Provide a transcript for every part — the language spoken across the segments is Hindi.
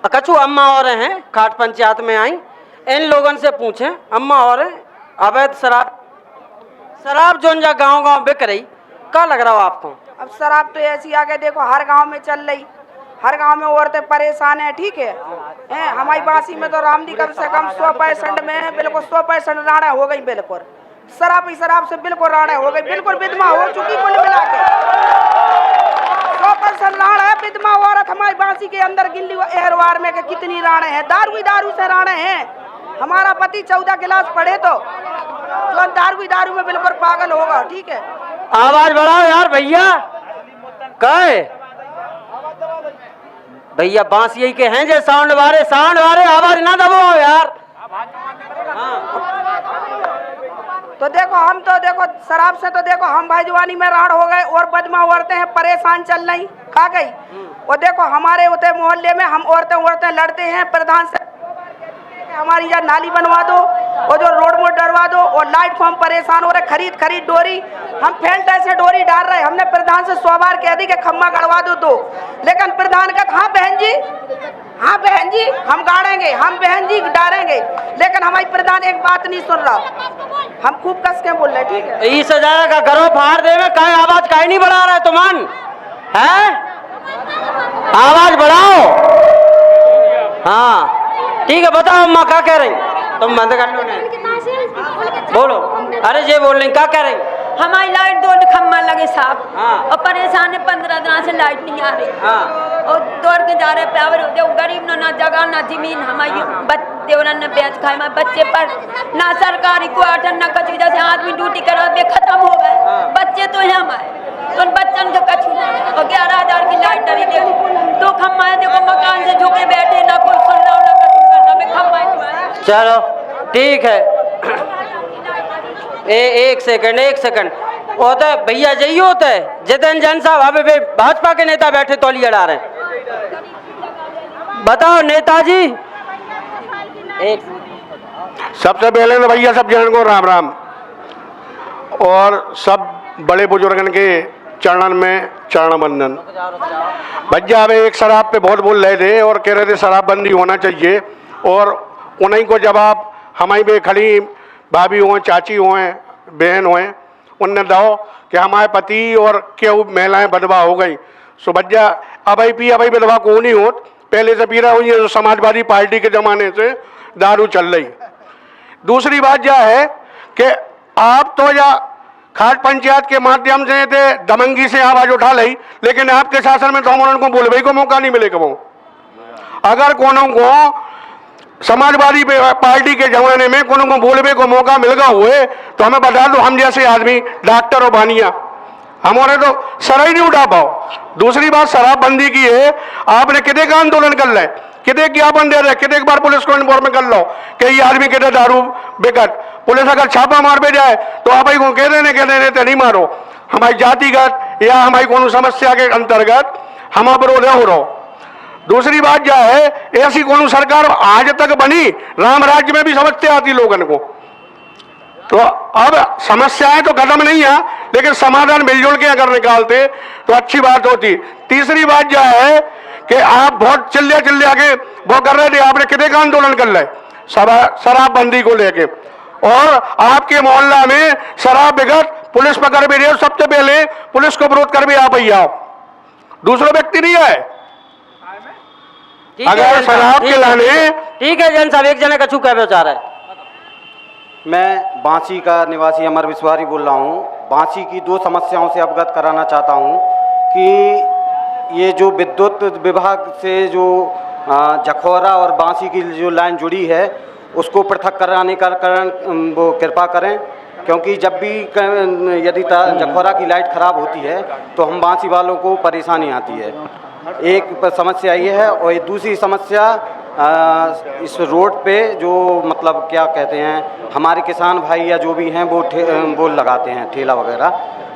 कछु अम्मा और हैं खाट पंचायत में आई, इन लोगों से पूछें अम्मा और अवैध शराब जो जा गांव बिक रही, क्या लग रहा हो आपको? अब शराब तो ऐसी आ गई, देखो हर गांव में चल रही, हर गांव में औरतें परेशान है, ठीक है। हमारी बासी में तो रामदी कम से कम 100% में बिल्कुल 100% राणा हो गई, बिल्कुल शराब से बिल्कुल राणा हो गई, बिल्कुल विधवा हो चुकी कुल मिला के 100% राणा है। विधवा औरत हमारी बासी के अंदर गिल्ली एहरवार में कितनी राणे हैं, दारू से राणे हैं। हमारा पति 14 गिलास पढ़े तो जो दारू में बिल्कुल पागल होगा, ठीक है। आवाज बढ़ाओ यार भैया, कहे भैया बांस यही के हैं जे साउंड वाले आवाज ना दबाओ यार। तो देखो हम तो देखो शराब से तो देखो हम भाई जवानी में राड़ हो गए और बदमा औरतें हैं परेशान चल रही, खा गई। और देखो हमारे उते मोहल्ले में हम औरतें लड़ते हैं प्रधान से, हमारी यहाँ नाली बनवा दो और जो रोड मोड डरवा दो, और लाइट को हम परेशान हो रहे, खरीद डोरी हम फेंट ऐसे डोरी डाल रहे। हमने प्रधान से 100 बार कह दी कि खम्मा गड़वा दो, लेकिन प्रधान का हाँ बहन जी हम गाड़ेंगे, हम बहन जी डालेंगे, लेकिन हमारी प्रधान एक बात नहीं सुन रहा। हम खूब कस के बोल रहे, ठीक है। इस सजाया का घरों फाड़ दे में काय आवाज काहे नहीं बढ़ा रहा है तुमन है? आवाज बढ़ाओ। हाँ ठीक है, बताओ अम्मा क्या कह रही? तुम बंद कर लो ने, बोलो। अरे ये बोल रही, क्या कह रही? हमारी लाइट 2 खम्मा लगे साहब। हाँ। और परेशान है, 15 दिन से लाइट नहीं आ रही। हाँ। और दौड़ के जा रहे पावर, जो गरीब ना जगह ना जमीन, हमारी देवरन ने बेच खाए, हमारे बच्चे पर ना सरकारी क्वार्टर ना कचू, जैसे आदमी ड्यूटी करा बे खत्म हो गए। बच्चे तो है हमारे, तो बच्चन के कचू। और 11,000 की लाइट डरी, देखो 2 खम्मा है, देखो मकान से झुके बैठे, ना कोई सुनना ना कचू करना, मैं खम्मा है। चलो ठीक है, एक सेकंड होता है भैया, यही होता है जितेंद्र जैन साहब अभी भाजपा के नेता बैठे तौलिया डाल रहे हैं। बताओ नेताजी। एक सबसे पहले तो भैया सब जन को राम राम, और सब बड़े बुजुर्गन के चरणन में चरण वंदन। भैया अभी एक शराब पे बहुत बोल रहे थे और कह रहे थे शराबबंदी होना चाहिए, और उन्हीं को जवाब हमारी भी खड़ी भाभी हुए, चाची हुए, बहन हुए, उनने दो कि हमारे पति और क्यों महिलाएं विधवा हो गई। सो भैया अभी विधवा को नहीं होत, पहले से पी रहा हुई है, जो समाजवादी पार्टी के ज़माने से दारू चल रही। दूसरी बात यह है कि आप तो या खाट पंचायत के माध्यम से थे दमंगी से आवाज उठा ली, लेकिन आपके शासन में तो हम उनको बोलने को मौका नहीं मिलेगा। वो अगर कोनो को समाजवादी पार्टी के जमाने में कोनो को बोलने को मौका मिल गया हुए तो हमें बता दो, हम जैसे आदमी डॉक्टर और बानिया हमारे तो सर ही नहीं उठा पाओ। दूसरी बात शराबबंदी की है, आपने कितने का आंदोलन कर ले, कितने ज्ञापन दे रहे, कितने बार पुलिस को इन्फॉर्म कर लो कि ये आदमी कितने दारू बेकट। पुलिस अगर छापा मार पे जाए तो आप को कह देने तो नहीं मारो, हमारी जातिगत या हमारी कोनो समस्या के अंतर्गत हम विरोध हो रहो। दूसरी बात यह है, ऐसी कोनो सरकार आज तक बनी, राम राज्य में भी समस्या आती लोगों को, तो अब समस्याएं तो खत्म नहीं है, लेकिन समाधान मिलजुल के अगर निकालते तो अच्छी बात होती। तीसरी बात यह है कि आप बहुत चिल्ले के वो कर रहे थे, आपने कितने का आंदोलन कर रहे शराबबंदी को लेके, और आपके मोहल्ला में शराब बिगत पुलिस पकड़ भी रही, सबसे पहले पुलिस को विरोध कर भी आप ही आओ, दूसरा व्यक्ति नहीं है। अगर शराब के लाने ठीक है जैन साहब, एक जने कछु कह बेचारा है। मैं बांसी का निवासी अमर विश्वारी बोल रहा हूँ। बांसी की 2 समस्याओं से अवगत कराना चाहता हूँ कि ये जो विद्युत विभाग से जो जखौरा और बांसी की जो लाइन जुड़ी है उसको पृथक कराने का कारण वो कृपा करें, क्योंकि जब भी यदि जखौरा की लाइट ख़राब होती है तो हम बांसी वालों को परेशानी आती है। एक समस्या ये है, और दूसरी समस्या इस रोड पे जो मतलब क्या कहते हैं हमारे किसान भाई या जो भी हैं वो लगाते हैं ठेला वगैरह,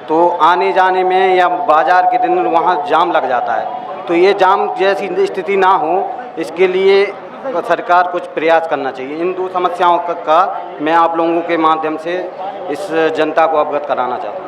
तो आने जाने में या बाज़ार के दिन वहाँ जाम लग जाता है। तो ये जाम जैसी स्थिति ना हो, इसके लिए सरकार कुछ प्रयास करना चाहिए। इन 2 समस्याओं का मैं आप लोगों के माध्यम से इस जनता को अवगत कराना चाहता हूँ।